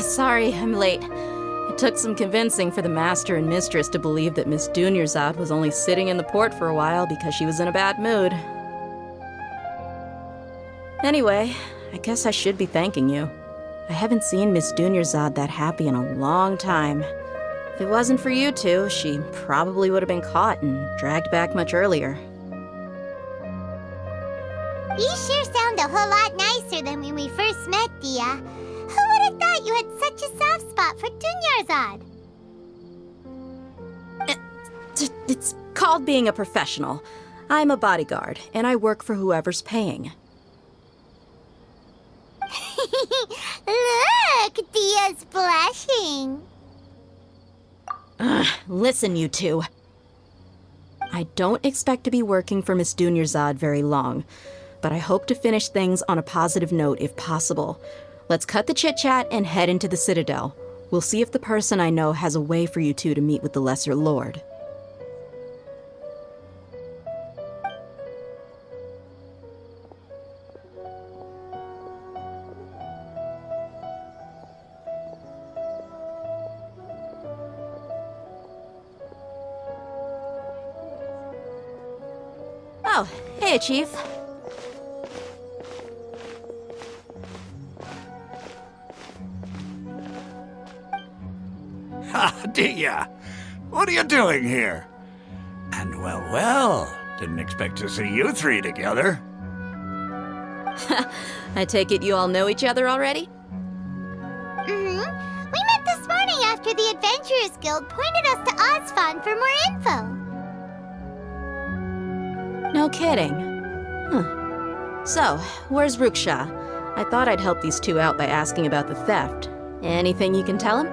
Sorry, I'm late. It took some convincing for the master and mistress to believe that Miss Dunyarzad was only sitting in the port for a while because she was in a bad mood. Anyway, I guess I should be thanking you. I haven't seen Miss Dunyarzad that happy in a long time. If it wasn't for you two, she probably would have been caught and dragged back much earlier. You sure sound a whole lot nicer than when we first met, Dehya. Who would have thought you had such a soft spot for Dunyarzad? It's called being a professional. I'm a bodyguard, and I work for whoever's paying. Look, Dehya's blushing. Listen, you two. I don't expect to be working for Miss Dunyarzad very long, but I hope to finish things on a positive note if possible. Let's cut the chit-chat and head into the Citadel. We'll see if the person I know has a way for you two to meet with the Lesser Lord. Oh, hey, Chief. Ha, Dehya! What are you doing here? And well, didn't expect to see you three together. I take it you all know each other already? We met this morning after the Adventurers Guild pointed us to Osfon for more info. No kidding. So, where's Ruksha? I thought I'd help these two out by asking about the theft. Anything you can tell him?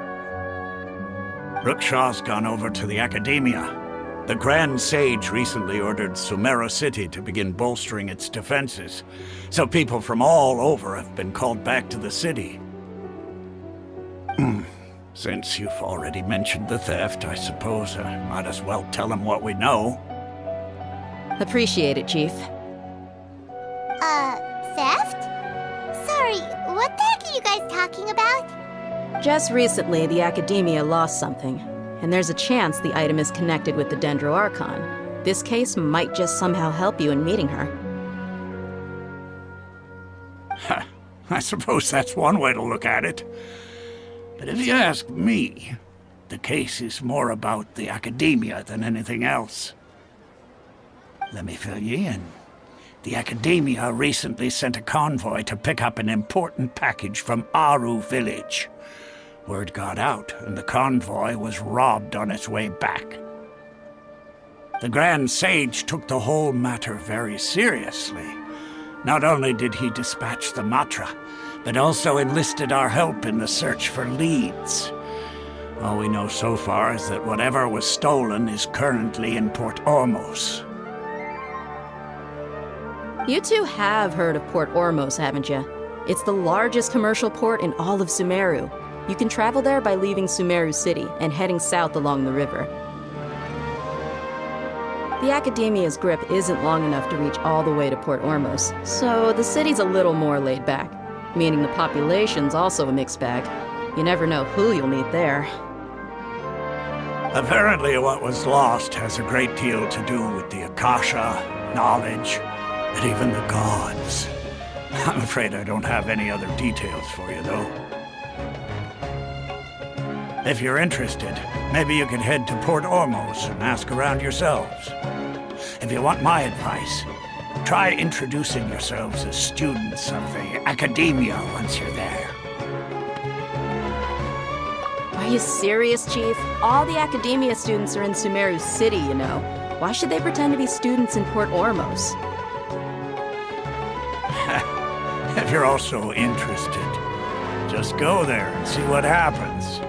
Ruksha's gone over to the Academia. The Grand Sage recently ordered Sumeru City to begin bolstering its defenses, so people from all over have been called back to the city. Since you've already mentioned the theft, I suppose I might as well tell him what we know. Appreciate it, Chief. Theft? Sorry, what the heck are you guys talking about? Just recently, the Academia lost something, and there's a chance the item is connected with the Dendro Archon. This case might just somehow help you in meeting her. I suppose that's one way to look at it. But if you ask me, the case is more about the Academia than anything else. Let me fill you in. The Academia recently sent a convoy to pick up an important package from Aru village. Word got out, and the convoy was robbed on its way back. The Grand Sage took the whole matter very seriously. Not only did he dispatch the Matra, but also enlisted our help in the search for leads. All we know so far is that whatever was stolen is currently in Port Ormos. You two have heard of Port Ormos, haven't you? It's the largest commercial port in all of Sumeru. You can travel there by leaving Sumeru City and heading south along the river. The Academia's grip isn't long enough to reach all the way to Port Ormos, so the city's a little more laid back, meaning the population's also a mixed bag. You never know who you'll meet there. Apparently what was lost has a great deal to do with the Akasha, knowledge, and even the gods. I'm afraid I don't have any other details for you, though. If you're interested, maybe you can head to Port Ormos and ask around yourselves. If you want my advice, try introducing yourselves as students of the Academia once you're there. Are you serious, Chief? All the Academia students are in Sumeru City, you know. Why should they pretend to be students in Port Ormos? If you're also interested, just go there and see what happens.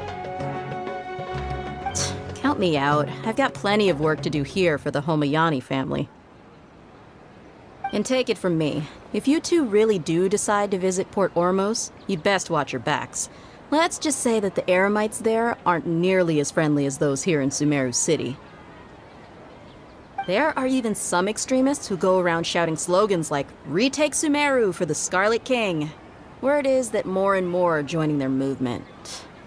Count me out. I've got plenty of work to do here for the Homayani family. And take it from me, if you two really do decide to visit Port Ormos, you'd best watch your backs. Let's just say that the Eremites there aren't nearly as friendly as those here in Sumeru City. There are even some extremists who go around shouting slogans like, "Retake Sumeru for the Scarlet King." Word is that more and more are joining their movement.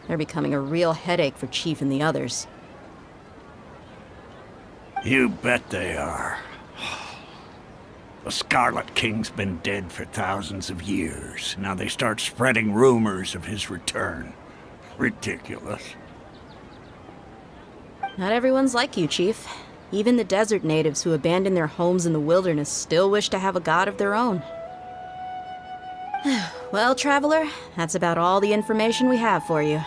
They're becoming a real headache for Chief and the others. You bet they are. The Scarlet King's been dead for thousands of years. Now they start spreading rumors of his return. Ridiculous. Not everyone's like you, Chief. Even the desert natives who abandoned their homes in the wilderness still wish to have a god of their own. Well, Traveler, that's about all the information we have for you.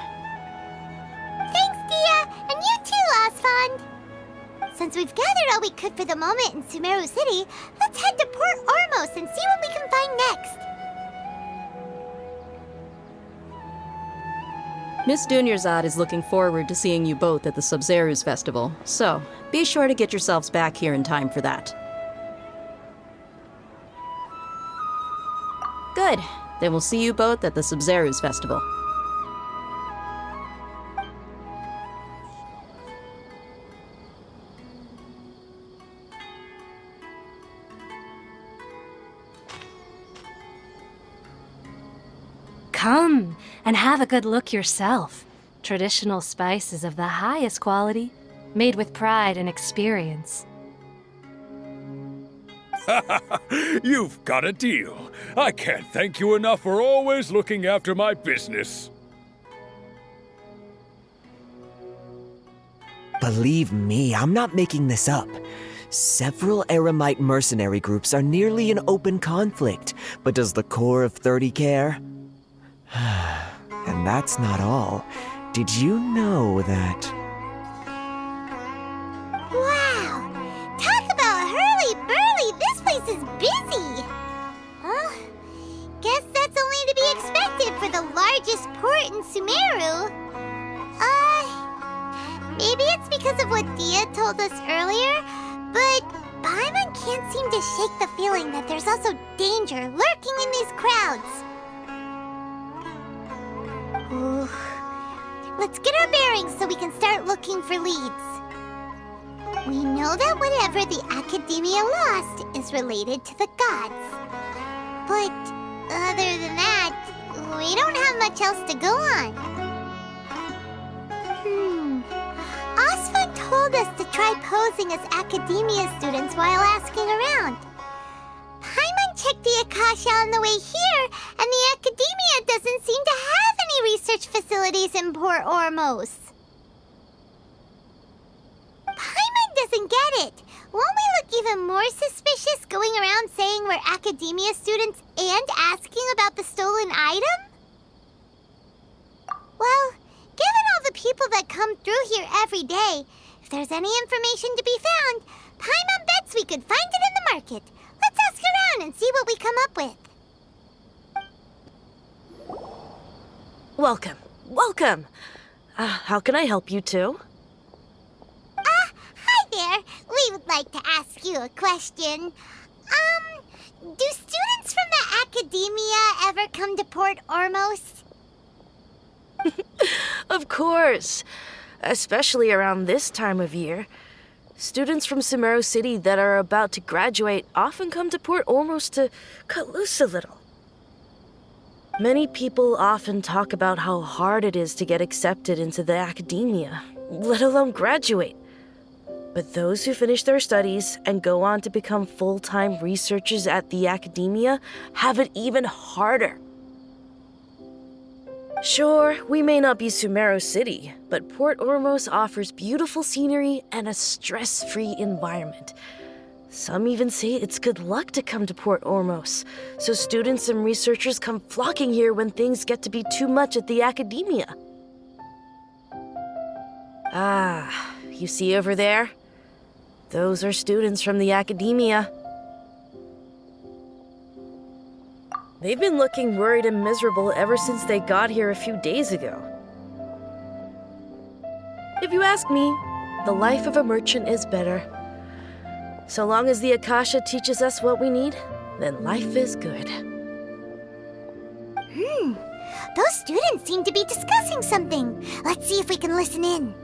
Thanks, Dehya, and you too, Osfond. Since we've gathered all we could for the moment in Sumeru City, let's head to Port Ormos and see what we can find next. Miss Dunyarzad is looking forward to seeing you both at the Sabzeruz festival, so be sure to get yourselves back here in time for that. Good. Then we'll see you both at the Sabzeruz festival. Come and have a good look yourself. Traditional spices of the highest quality, made with pride and experience. You've got a deal. I can't thank you enough for always looking after my business. Believe me, I'm not making this up. Several Eremite mercenary groups are nearly in open conflict, but does the core of 30 care? And that's not all. Did you know that... Wow! Talk about hurly-burly! This place is busy! Guess that's only to be expected for the largest port in Sumeru. Maybe it's because of what Dehya told us earlier, but Paimon can't seem to shake the feeling that there's also danger lurking in these crowds. Ooh. Let's get our bearings so we can start looking for leads. We know that whatever the Academia lost is related to the gods. But other than that, we don't have much else to go on. Osfund told us to try posing as Academia students while asking around. Paimon checked the Akasha on the way here, and the Academia doesn't seem to have any research facilities in Port Ormos. Paimon doesn't get it. Won't we look even more suspicious going around saying we're Academia students and asking about the stolen item? Well, given all the people that come through here every day, if there's any information to be found, Paimon bets we could find it in the market. Let's ask around and see what we come up with. Welcome. Welcome. How can I help you two? Hi there. We would like to ask you a question. Do students from the Academia ever come to Port Ormos? Of course. Especially around this time of year. Students from Sumeru City that are about to graduate often come to Port Ormos to cut loose a little. Many people often talk about how hard it is to get accepted into the Academia, let alone graduate. But those who finish their studies and go on to become full-time researchers at the Academia have it even harder. Sure, we may not be Sumeru City, but Port Ormos offers beautiful scenery and a stress-free environment. Some even say it's good luck to come to Port Ormos, so students and researchers come flocking here when things get to be too much at the Academia. You see over there? Those are students from the Academia. They've been looking worried and miserable ever since they got here a few days ago. If you ask me, the life of a merchant is better. So long as the Akasha teaches us what we need, then life is good. Those students seem to be discussing something. Let's see if we can listen in.